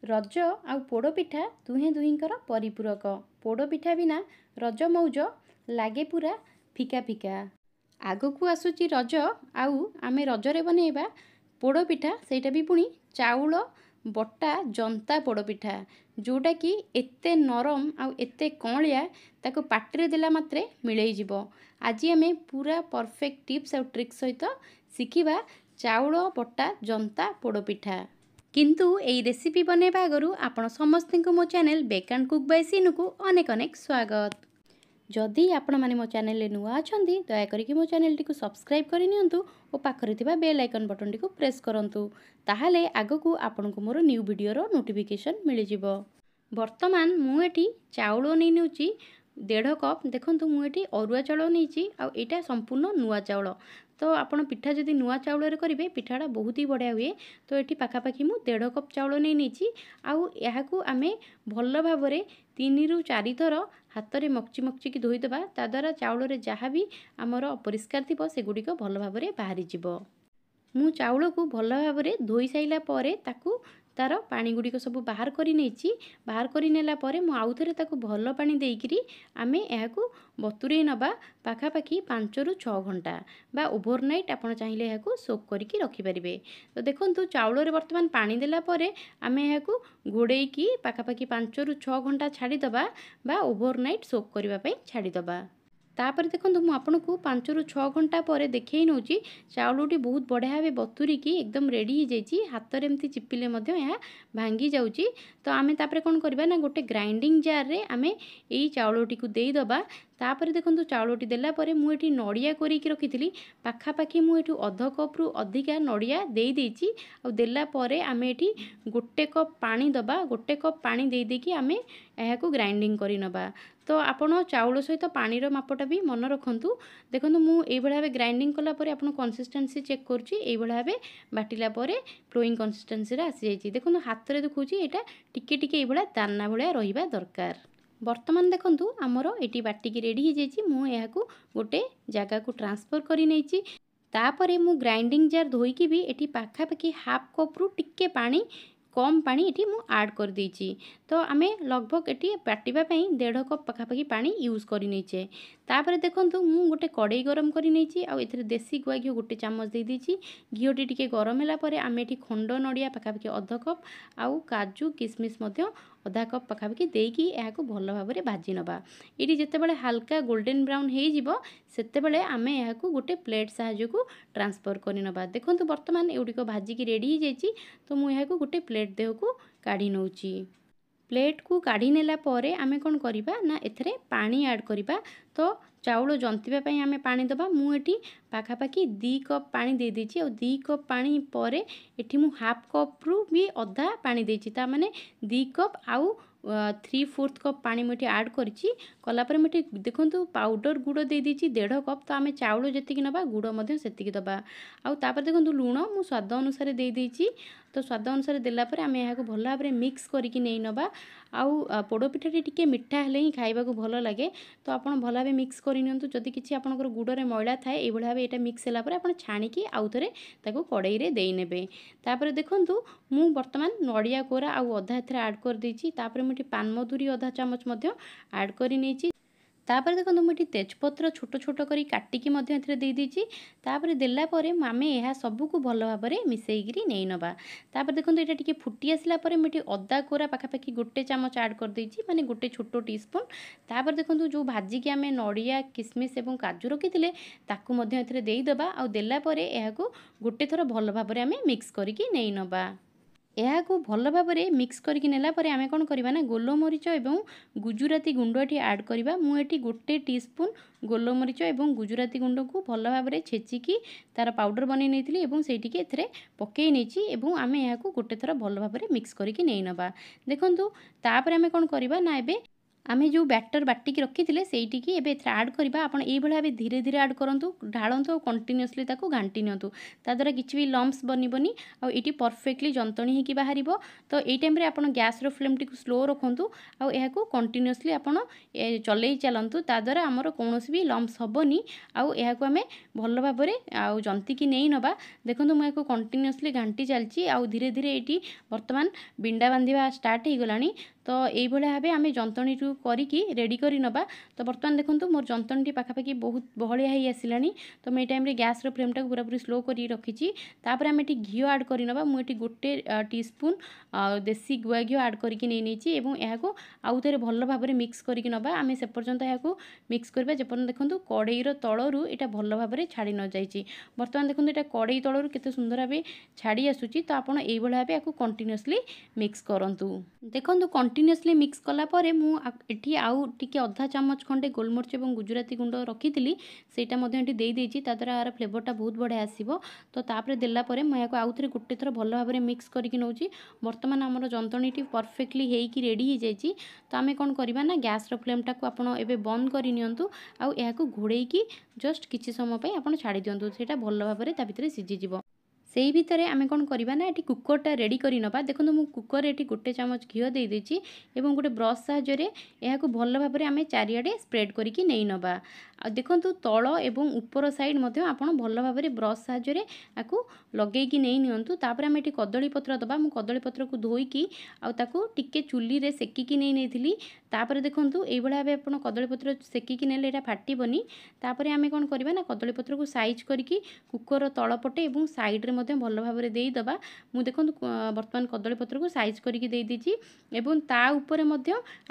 रज आउ पोड़पिठा दुहें दुहींकर परिपूरक। पोड़पिठा बिना रज मौज लागे पूरा फिका फिका। आगकू आसुची रज आउ आमे रजरे बनेइबा पोड़पिठा, सेटा भी पुणी चाउल बटा जंता पोड़पिठा, जोटा कि एते नरम आउ एते कौलिया ताको पाटिरे देला मात्रे मिलई जिवो। आज आमे पूरा परफेक्ट टिप्स आउ ट्रिक सहित शिखिबा चाउल बटा जंता पोड़पिठा। किंतु एई रेसिपी बनेबा आगरु आपण समस्तଙ୍କୁ मो channel bake and cook by Seenu को अनेक अनेक स्वागत। जदि आपण माने मो चैनल ले नुआ अछंती दया करिकि मो चैनल टी को सब्सक्राइब करि नियंतु ओ पाखरे थिबा बेल आइकन बटन टी को प्रेस करंतु, ताहाले आगकू आपनको मोर न्यू वीडियो रो नोटिफिकेशन मिलि जिवो। वर्तमान मु एठी चाउल नै नेउची 1.5 कप। देखंतु मु एठी अरुआ चाउल नेइची आ एटा संपूर्ण नुआ चाउल। तो आपण पिठा जदि नुआ चाउल रे करिवे पिठाटा बहुत ही बढ़िया हुए। तो एठी पाखापाखि मु 1.5 कप चाउल नेइची आउ याहाकू आमे भल भाबरे 3 रु 4 थर हाथ रे मक्ची मक्ची की धोई देबा। ता द्वारा चाउल रे जहाँ भी आमर अपरिष्कार थिबो से गुडी को भल भाबरे बाहरी जिवो। मु चाउल को भल भाबरे धोई साइला परे ताकू तार पानी गुड़िक सब बाहर करी नेची। बाहर करी नेला परे मु आउ थरे ताकू भल पानी देइकिरी आमे एहाकू बतुरेई नबा पाखापाखि 5 रु 6 घंटा बा ओभरनाइट आपण चाहिले एहाकू सोक करिकी रखि परिबे। तो देखंतु चाउल रे वर्तमान पानी देला परे आमे एहाकू घोड़ेइकी पाखापाखि 5 रु 6 घंटा छाड़ी दबा बा ओभरनाइट सोक करिबा पई छाड़ी दबा। तापर देखंतु मु आपनको 5 रु 6 घंटा पर देखई नउची चाउलटी बहुत बढ़िया भावे बतुरिकी एकदम रेडी हो जाइए। हाथ रे एमती चिपिले मध्य यह भांगी जाउची। तो आमे तापर कोन करबा ना गोटे ग्राइंडिंग जार रे आमे एई चाउलटी को देई दबा। तापर देखंतु चाउलटी देला परे मु एठी नड़िया करिकी रखिथिली पाखापाखि मु एठू 1/2 कप रु अधिका नड़िया देई देइची। आ देला परे आमे एठी 1 कप पानी दबा। 1 कप पानी देई देकी आमे एहाकू ग्राइंडिंग करि नबा। तो आपण चाउल सहित पानी रो मापटा भी मन रखंतु। देखंतु मु एई भला भाबे ग्राइंडिंग कला परे आपण कंसिस्टेंसी चेक करची। एई भला भाबे बाटिला परे फ्लोइंग कंसिस्टेंसी रे आसी जाईची। देखंतु हाथ रे देखुची एटा टिके टिके एई भला दाना भलिया रहिबा दरकार। वर्तमान देखंतु हमरो एटी बाटिकी रेडी हो जाईची। मु एहाकू गोटे जगह को ट्रांसफर करि नेची। तापरे मु ग्राइंडिंग जार धोईकी भी एटी पाखापाखि 1/2 कप रु टिके पानी कम पानी एटी मु ऐड कर देइची। तो आमे लगभग एटी बाटिबा पई 1.5 कप पाखापाखि पानी यूज करि नेचे। तापरे देखंतु मु गोटे कड़ाई गरम करि नेची आ एथिरे देसी गुआ घिओ गोटे चामच दे देइची। घिओटी टिके गरम होला परे आमे एटी खंड नड़िया पाखापाखि 1/2 कप आउ काजू किसमिस मध्य 1/2 कप पाखापाखि देइकी एहाकू भल भाबरे भाजी नबा। एटी जेतेबेले हल्का गोल्डन ब्राउन हेइ जिवो सेतेबेले आमे एहाकू गोटे प्लेट साहाय्य को ट्रांसफर करि नबा। देखंतु वर्तमान एउडिको भाजी की रेडी हो जाईची। तो मु एहाकू गोटे प्लेट देह को काढी नउची। प्लेट को काढ़ी नेला परे आमे कोन करिबा ना एथरे पानी ऐड करिबा। तो चाउल जंतिबा पई आमे पानी दबा। मु एठी पाखापाखि 2 कप पानी दे देछि। और 2 कप पानी परे एठी मु 1/2 कप रु भी अधा पानी देछि। ता माने 2 कप आउ 3/4 कप पानी मुठी ऐड करछि। कला परे मुठी देखंतु पाउडर गुड़ दे देछि 1.5 कप। तो आमे चाउल जेतिकी नबा गुड़ मध्य सेतिकी दबा। आउ तापर देखंतु लूण मु स्वाद अनुसार दे देछि। तो स्वाद अनुसार देला परे आमे एहाकू भल भाबरे मिक्स करिकी नै नबा। आउ पोड़पिठाटी टिके मिठा हेले ही खाइबाकू भल लागे। तो आपण भल भाबे मिक्स करि नियंतु। जदि किछि आपनकर गुड़रे मैला थाए एइ भल भाबे एटा मिक्स होला परे आपण छाणीकी आउ थरे ताकू कड़ाई रे देई नेबे। तापर देखंतु मु वर्तमान नड़िया कोरा आउ अधा एथरे ऐड कर देछि। तापर मुठी पानमधुरी अधा चामच मध्य ऐड करि नेछि। तापर देखंतु मुठी तेजपत्र छोट छोट करी काटिकी मध्य एथरे देई देछि। तापर देला परे आमे एहा सबु को भल भाबरे मिसेइगिरी नै नबा। तापर देखंतु एटा टिके फुटी आसिला परे मुठी अदा कोरा पाखापाखि गोटे चामच ऐड कर देछि, माने गोटे छोटो टीस्पून। तापर देखंतु जो भाजी की आमे नड़िया किसमिस एवं काजू रखिथिले ताकू मध्य एथरे देई दबा। आ देला परे एहाकू गोटे थर भल भाबरे आमे मिक्स करिकी नै नबा। एहाकू भल भाबरे मिक्स करिकी नेला परे आमे कोन करिबा ना गोलमरीच एवं गुजुराती गुंड एठी ऐड करिबा। मु एठी गोटे टीस्पून गोलमरीच एवं गुजुराती गुंड को भल भाबरे छेचिकी तार पाउडर बनै नेथिली एवं सेटिके एथरे पकेई नेछि। एवं आमे एहाकू गोटे थर भल भाबरे मिक्स करिकी नै नबा। देखंतु तापर आमे कोन करिबा ना एबे आमे जो बैटर बाटिकी रखी सेटिकी एबे एथरे ऐड करबा आपण एई भलिया भाबे धीरे धीरे ऐड करंतु ढाळंतु और कंटिन्यूअसली ताको घांटी नियंतु ता द्वारा किछि भी लम्प्स बनिबनी आ एटी परफेक्टली जंतणी हेकी बाहरिबो। तो एई टाइम रे आपण गैस रो फ्लेम टिकु स्लो रखंतु आ एहाकु कंटिन्यूअसली आपण चलेई चलंतु ता द्वारा हमर कोनोसी भी लम्प्स हबनी आ एहाकु आमे भलो भाबरे आ जंतिकी नेई नबा। देखंतु म एहाकु कंटिन्यूअसली घांटी चलची आ धीरे धीरे एटी वर्तमान बिंडा बांधिबा स्टार्ट हे गलानी। तो यही भाव आम जंतणी करिकी रेडी करी नबा। तो बर्तमान देखो मोर जंतणी पाखापाखि बहुत बहलिया ही आसला। तो मुझे टाइम गैस फ्लेम टाक पूरा पूरी स्लो कर रखी। तापर आम ये घी ऐड कर नबा। मुझे गोटे टीस्पून देसी गुआ घी ऐड करके नहीं आउ थे भल भाव मिक्स करके नबा। आम से पर्यंत यहाँ मिक्स करबा जेपर्यंत देखो कड़ईर तलू यहाँ भल भाव छाड़ी न जाइए। बर्तमान देखो यहाँ कड़ई तलू केते सुंदर भाव छाड़ी आसूची। तो आपड़ यही भाव या कंटिन्यूअसली मिक्स करूँ। देखो कंटिन्यूअसली मिक्स कला परे मु एठी आउ टिके अधा चामच खंडे गोलमरिच और गुजराती गुंड रखी सेटा एठी दे देइची। ता द्वारा यार फ्लेवरटा बहुत बढ़िया आसीबो। तो तापर देला परे मैं याको आउ थरे गोटे थर भल भाव मिक्स करके नौची। वर्तमान आमर जंतणीटी परफेक्टली हेइकी रेडी हो जाइए। तो आम कौन करवा ना गैस फ्लेम टाक आपड़ एबे बंद कर नियंतु आउ एहाकु घोड़ेइकी जस्ट किछि समय पई आपड़ छाड़ी दियंतु। सेटा भल भाव ता भितरे सिझी जिवो। सेई भितर आम कौन करवा ना ये कुकरटा रेडी कर नबा। देखो मुझे कुकर ये गोटे चामच घी दे देची एवं गोटे ब्रश साहाय्य यहाँ भल भाव आम चारिआडे स्प्रेड करके नहीं नबा। आ देखो तल एवं ऊपर साइड आपण भल भाव ब्रश साहाय्य आपको लगेगी नहीं नियंतु। तापर आम ये कदली पत्र दबा। मु कदली पत्र को धोईकी आउ टिके चुली रे सेकिकी नहीं। तापर देखो ये भाव आप कदली पत्र सेकिकी नेले एटा फाटिबनी। तापर आम कौन करवा ना कदली पत्र को साइज करके कुकर तलपटे और साइड रे भल भाव देदबा। मु देखो बर्तमान कदली पत्र को साइज करके दे दीची एवं ता ऊपर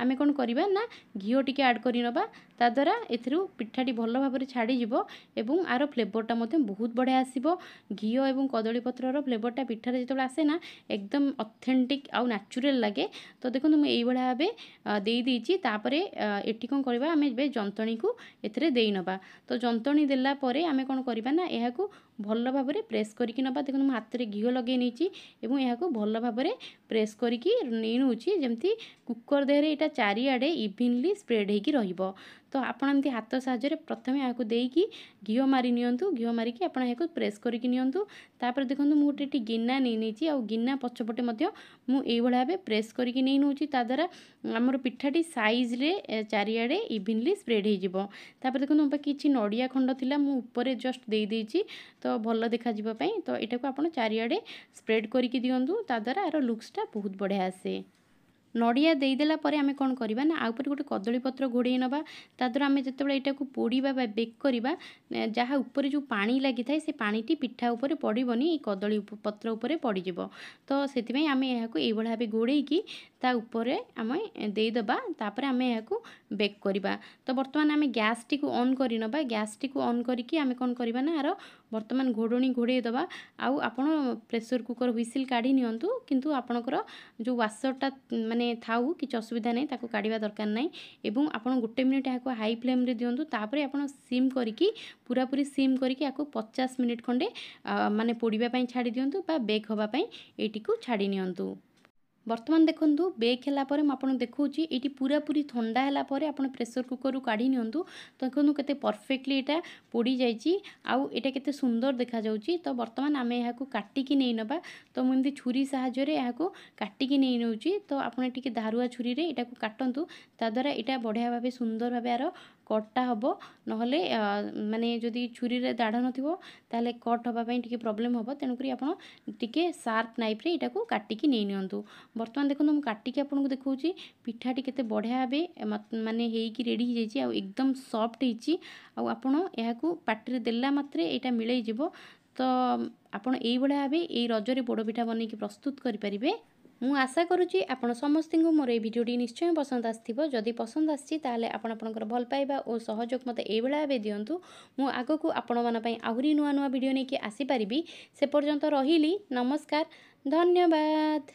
आमे कौन करवा ना घी टिके ऐड कर नबा। ता द्वारा एथिरु पिठाटी भल भाव छाड़ी जिवो एवं आर फ्लेवरटा बहुत बढ़िया आसीबो। घी एवं कदली पत्रर फ्लेवरटा पिठारे जो आसे ना एकदम ऑथेंटिक आउ नेचुरल लगे। तो देखो मुझे यही भाव दे दीची। तापरे एठी कौन करवा आमे बे जंतणी को एथिरे देई नबा। तो जंतणी देला परे आमे कौन करवा ना एहाकु भल भाव प्रेस करके नबा। देखो मुझे हाथ में घी लगे नहीं एवं यहाँ भल भाव प्रेस करके नहीं नौची जमती कुकर देहरे यहाँ चारिआडे इवनली स्प्रेड होगी रहिबो। तो आपण एमती हाथ साहाय्य प्रथम यहाँ देकी घी मारी नियंतु। घी मारिकी आपण यहाँ प्रेस करके नियंतु। तापर देखो मुझे गोटे गिना नहीं आ गिना पछपटे मुझे भाव प्रेस करके नहीं नौची। ता द्वारा आमर पिठाटी साइज रे चारिआडे इवनली स्प्रेड हो। तापर देखो मो किछि नड़िया खंड थिला मु ऊपर जस्ट दे देइची। तो भल देखा जीवा पई। तो एटा को आपण चारिआडे स्प्रेड करके दियंतु। ता द्वारा आर लुक्सटा बहुत बढ़िया आसे। नड़िया देदेला परे आमे कौन करवा ना आउपर गोटे कदली पत्र घोड़े नबा। ता द्वारा आमे जेतेबेले एटा को पोड़ीबा बा बेक करबा जहाँ ऊपर जो पानी लगी थाए से पानीटी पिठा ऊपर पड़िबनी कदली पत्र ऊपर पड़ जिवो। तो सेतिबेई आमे एहाकु एई भली भाबे घोड़ेकी ता ऊपर आमे देदेबा। तापर आमे एहाकु बेक करबा। तो वर्तमान आमे गैस टी को ऑन करि नबा। गैस टी को ऑन करके आमे कौन करबा ना आरो वर्तमान घोड़णी घोड़े दबा। आउ आपण प्रेशर कुकर व्हिसिल काढी नियंतु। किंतु आपणकर जो वासरटा माने थाउ किछि असुविधा नहीं ताको काढ़ा दरकार नहीं। एवं आपन गोटे मिनिट यहाँ हाई फ्लेम रे दियंतु। तापर आपन सिम करके पूरा पूरी सिम करके आपको 50 मिनिट खंडे माने पोड़ीबा पई छाड़ी दियंतु बा बेक होबा पई एटी को छाड़ी नियंतु। बर्तमान देखूँ बेक है मुझे देखा ये पूरा पूरी ठंडा है आप प्रेसर कुकर काढ़ी नियंतु। तो देखो केते परफेक्टली यहाँ पोड़ी जाइए आउ एटा केते सुंदर देखा जाउची। तो बर्तमान आम यहाँ काटिकी नहीं नबा। तो मुझे छुरी साहाय्य यहाँ काटिकी नहीं नौची। तो आपने टिके धारुआ छुरी रे एटा को काटंतु। ता द्वारा यहाँ बढ़िया भाव सुंदर भाव यार कटटा हम नहले माने जदि छुरी रे दाढ़ नथिबो ताले कट होबापई टिके प्रॉब्लम हम। तेणुकरी आपण टिके शार्प नाइफ रे एटा को काटिकी नहीं नियंतु। बर्तमान देखो मुझे काटिकी आपको देखा पिठाटी केते बढ़िया भाव माने हेइकी रेडी हो जाइए। आ एकदम सॉफ्ट होइची। आ आपण एहाकु पाटिरे देला मात्रे एटा मिलई जिवो। तो आपण एई भलिया भाबे एई रजरे पोड़पिठा बनैकी प्रस्तुत करि परिबे। मु आशा करुँची आपण समस्त मोर ये भिडियोटी निश्चय पसंद आसथिबो। जदि पसंद आछि ताले आपण आपनकर भल पाइबा और सहयोग मते एई भलिया भाबे दियंतु। मु आगकू आपण मन पई आहुरी नुआ नुआ भिडियो नेकी आसी परिबी। से पर्यंत रहिली नमस्कार धन्यवाद।